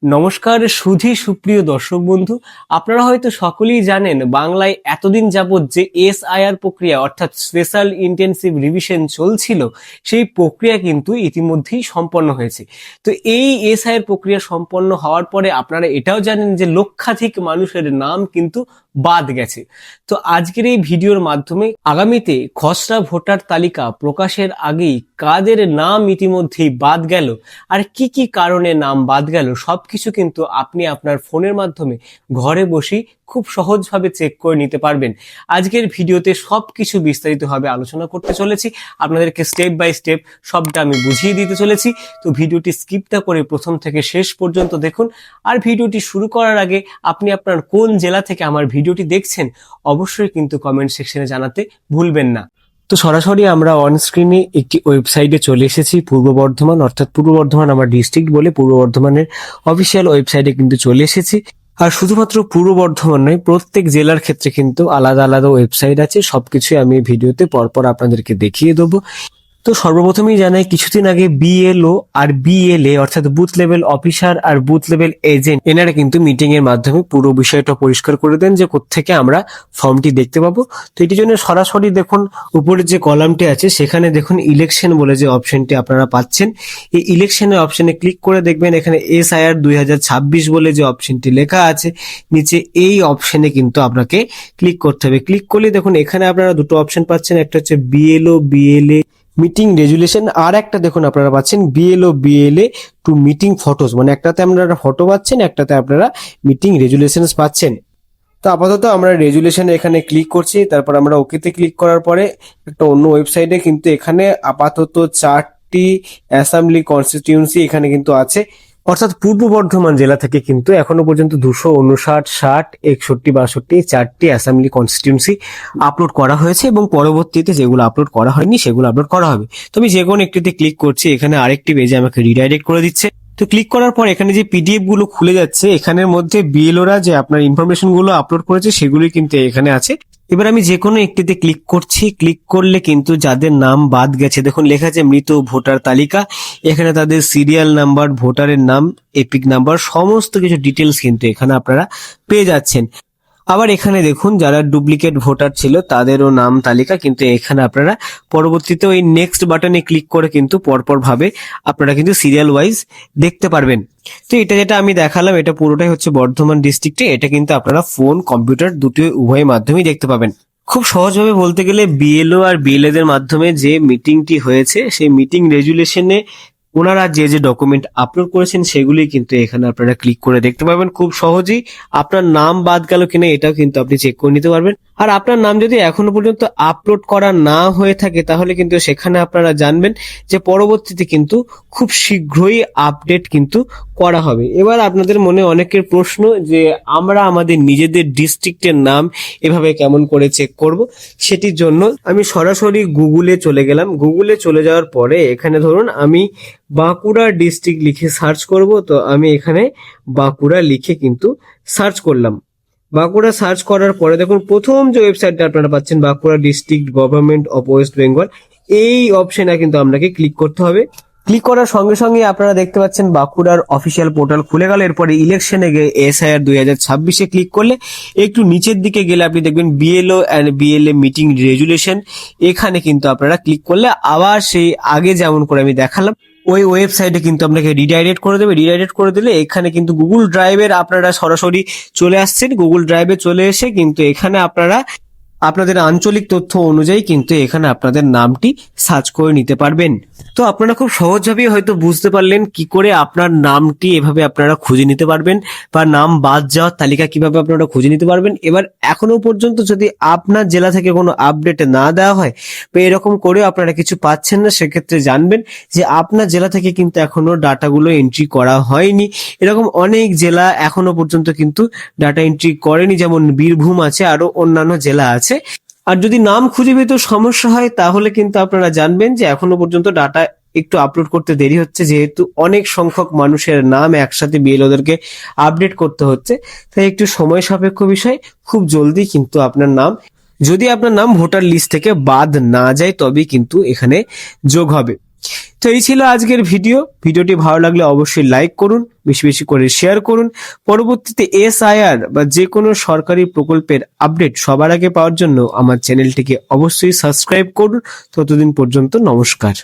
নমস্কার সুপ্রিয় দর্শক বন্ধু, আপনারা হয়তো সকলেই জানেন বাংলায় এতদিন যাবৎ যে এসআইআর প্রক্রিয়া অর্থাৎ স্পেশাল ইন্টেনসিভ রিভিশন চলছিল, সেই প্রক্রিয়া কিন্তু ইতিমধ্যেই সম্পন্ন হয়েছে। তো এই এসআইআর প্রক্রিয়া সম্পন্ন হওয়ার পরে আপনারা এটাও জানেন যে লক্ষাধিক মানুষের নাম কিন্তু বাদ গেছে। তো আজকের এই ভিডিওর মাধ্যমে আগামীতে খসড়া ভোটার তালিকা প্রকাশের আগেই কাদের নাম ইতিমধ্যেই বাদ গেল আর কি কি কারণে নাম বাদ গেল সবকিছু কিন্তু আপনি আপনার ফোনের মাধ্যমে ঘরে বসেই খুব সহজভাবে চেক করে নিতে পারবেন। আজকের ভিডিওতে সবকিছু বিস্তারিতভাবে আলোচনা করতে চলেছি, আপনাদেরকে স্টেপ বাই স্টেপ সবটা আমি বুঝিয়ে দিতে চলেছি। তো ভিডিওটি স্কিপ না করে প্রথম থেকে শেষ পর্যন্ত দেখুন। আর ভিডিওটি শুরু করার আগে আপনি আপনার কোন জেলা থেকে আমার ভিডিওটি দেখছেন অবশ্যই কিন্তু কমেন্ট সেকশনে জানাতে ভুলবেন না। তো সরাসরি আমরা অন স্ক্রিনে একটি ওয়েবসাইটে চলে এসেছি, পূর্ব বর্ধমান, অর্থাৎ পূর্ব বর্ধমান আমার ডিস্ট্রিক্ট বলে পূর্ব বর্ধমানের অফিসিয়াল ওয়েবসাইটে কিন্তু চলে এসেছি। আর শুধুমাত্র পূর্ব বর্ধমান নয়, প্রত্যেক জেলার ক্ষেত্রে কিন্তু আলাদা আলাদা ওয়েবসাইট আছে, সবকিছুই আমি ভিডিওতে পরপর আপনাদেরকে দেখিয়ে দেবো। তো সর্বপ্রথমেই জানাই, কিছুদিন আগে বিএলও আর বিএলএ অর্থাৎ বুথ লেভেল অফিসার আর বুথ লেভেল এজেন্ট এনারা কিন্তু মিটিং এর মাধ্যমে পুরো বিষয়টা পরিষ্কার করে দেন যে কোত্থেকে আমরা ফর্মটি দেখতে পাবো। তো এটির জন্য সরাসরি দেখুন উপরে যে কলামটি আছে সেখানে দেখুন ইলেকশন বলে যে অপশনটি আপনারা পাচ্ছেন, এই ইলেকশনের অপশনে ক্লিক করে দেখবেন এখানে এসআইআর 2026 বলে যে অপশনটি লেখা আছে, নিচে এই অপশনে কিন্তু আপনাকে ক্লিক করতে হবে। ক্লিক করলে দেখুন এখানে আপনারা দুটো অপশন পাচ্ছেন, একটা হচ্ছে বিএলও বিএলএ মিটিং রেজুলেশন, আর একটা দেখুন আপনারা পাচ্ছেন BLO BLA two meeting photos, মানে একটাতে আপনারা ফটো পাচ্ছেন, একটাতে আপনারা মিটিং রেজুলেশনস পাচ্ছেন। তো আপাতত আমরা রেজুলেশনে এখানে ক্লিক করছি, তারপর আমরা ওকেতে ক্লিক করার পরে একটা অন্য ওয়েবসাইটে কিন্তু এখানে আপাতত 4টি অ্যাসেম্বলি কনস্টিটিউয়েন্সি এখানে কিন্তু আছে, অর্থাৎ পূর্ব বর্ধমান জেলা থেকে কিন্তু এখনো পর্যন্ত 259, 60, 61, 62 4টি অ্যাসেম্বলি কনস্টিটিউয়েন্সি আপলোড করা হয়েছে এবং পরবর্তীতে যেগুলো আপলোড করা হয়নি সেগুলো আপলোড করা হবে। তো আমি যে কোনো একটিতে ক্লিক করছি, এখানে আরেকটি পেজে আমাকে রিডাইরেক্ট করে দিচ্ছে। তো ক্লিক করার পর এখানে যে পিডিএফ গুলো খুলে যাচ্ছে, এখানের মধ্যে বিএলওরা যে আপনার ইনফরমেশন গুলো আপলোড করেছে সেগুলোই কিন্তু এখানে আছে। এবার আমি যে কোনো একটিতে ক্লিক করছি, ক্লিক করলে কিন্তু যাদের নাম বাদ গেছে দেখুন লেখা আছে মৃত ভোটার তালিকা, এখানে তাদের সিরিয়াল নাম্বার, ভোটারের নাম, এপিক নাম্বার, সমস্ত কিছু ডিটেলস কিন্তু এখানে আপনারা পেয়ে যাচ্ছেন। আবার এখানে দেখুন যারা ডুপ্লিকেট ভোটার ছিল তাদেরও নাম তালিকা কিন্তু এখানে আপনারা পরবর্তীতে ওই নেক্সট বাটনে ক্লিক করে কিন্তু পরপর ভাবে আপনারা কিন্তু সিরিয়াল ওয়াইজ দেখতে পারবেন। তো এটা যেটা আমি দেখালাম এটা পুরোটাই হচ্ছে বর্ধমান ডিস্ট্রিক্টে, এটা কিন্তু আপনারা ফোন কম্পিউটার দুটো উভয় মাধ্যমেই দেখতে পাবেন। খুব সহজভাবে বলতে গেলে বিএলও আর বিএলএ দের মাধ্যমে যে মিটিংটি হয়েছে সেই মিটিং রেজুলেশনে ওনারা যে যে ডকুমেন্ট আপলোড করেছেন সেগুলি কিন্তু এখানে আপনারা ক্লিক করে দেখতে পাবেন খুব সহজেই। আপনার নাম বাদ গেল কিনা এটাও কিন্তু আপনি চেক করে নিতে পারবেন। আর আপনার নাম যদি এখনো পর্যন্ত আপলোড করা না হয়ে থাকে তাহলে কিন্তু সেখানে আপনারা জানবেন যে পরবর্তীতে কিন্তু খুব শীঘ্রই আপডেট কিন্তু করা হবে। এবার আপনাদের মনে অনেকের প্রশ্ন যে আমরা আমাদের নিজেদের ডিস্ট্রিক্টের নাম এভাবে কেমন করে চেক করব, সেটির জন্য আমি সরাসরি গুগলে চলে গেলাম। গুগলে চলে যাওয়ার পরে এখানে ধরুন আমি বাঁকুড়া ডিস্ট্রিক্ট লিখে সার্চ করব, তো আমি এখানে বাঁকুড়া লিখে কিন্তু সার্চ করলাম। বাঁকুড়া সার্চ করার পরে দেখুন প্রথম যে ওয়েবসাইটটা আপনারা পাচ্ছেন Bankura district government of West Bengal, এই অপশনে কিন্তু আপনাকে ক্লিক করতে হবে। ক্লিক করার সঙ্গে সঙ্গে আপনারা দেখতে পাচ্ছেন বাঁকুড়ার অফিসিয়াল পোর্টাল খুলে গেল। এরপরে ইলেকশনে গিয়ে এসআইআর 2026 ক্লিক করলে একটু নিচের দিকে গেলে আপনি দেখবেন BLO and BLA meeting resolution, এখানে কিন্তু আপনারা ক্লিক করলে আবার সেই আগে যেমন করে আমি দেখালাম ওই ওয়েবসাইটে কিন্তু আপনাকে রিডাইরেক্ট করে দেবে। রিডাইরেক্ট করে দিলে এখানে কিন্তু গুগল ড্রাইভের আপনারা সরাসরি চলে আসছেন। গুগল ড্রাইভে চলে এসে কিন্তু এখানে আপনারা আপনাদের আঞ্চলিক তথ্য অনুযায়ী কিন্তু এখানে আপনাদের নামটি সার্চ করে নিতে পারবেন। তো আপনারা খুব সহজভাবেই হয়তো বুঝতে পারলেন কি করে আপনার নামটি এভাবে আপনারা খুঁজে নিতে পারবেন বা নাম বাদ যাওয়ার তালিকা কিভাবে আপনারা খুঁজে নিতে পারবেন। এবার এখনো পর্যন্ত যদি আপনার জেলা থেকে কোনো আপডেট না দেওয়া হয় বা এরকম করেও আপনারা কিছু পাচ্ছেন না, সেক্ষেত্রে জানবেন যে আপনার জেলা থেকে কিন্তু এখনো ডাটাগুলো এন্ট্রি করা হয়নি। এরকম অনেক জেলা এখনো পর্যন্ত কিন্তু ডাটা এন্ট্রি করেনি, যেমন বীরভূম আছে, আরো অন্যান্য জেলা আছে। আর যদি নাম খুঁজে পেতে সমস্যা হয় তাহলে কিন্তু আপনারা জানবেন যে এখনো পর্যন্ত ডাটা একটু আপলোড করতে দেরি হচ্ছে, যেহেতু অনেক সংখ্যক মানুষের নাম একসাথে বিএলওদেরকে আপডেট করতে হচ্ছে, তাই একটু সময় সাপেক্ষ বিষয়। খুব জলদি কিন্তু আপনার নাম, যদি আপনার নাম ভোটার লিস্ট থেকে বাদ না যায় তবেই কিন্তু এখানে যোগ হবে। তো এই ছিল আজকের ভিডিওটি ভালো লাগলে অবশ্যই লাইক করুন, বেশি বেশি করে শেয়ার করুন। পরবর্তীতে এসআইআর বা যে কোনো সরকারি প্রকল্পের আপডেট সবার আগে পাওয়ার জন্য আমার চ্যানেলটিকে অবশ্যই সাবস্ক্রাইব করুন। ততদিন পর্যন্ত নমস্কার।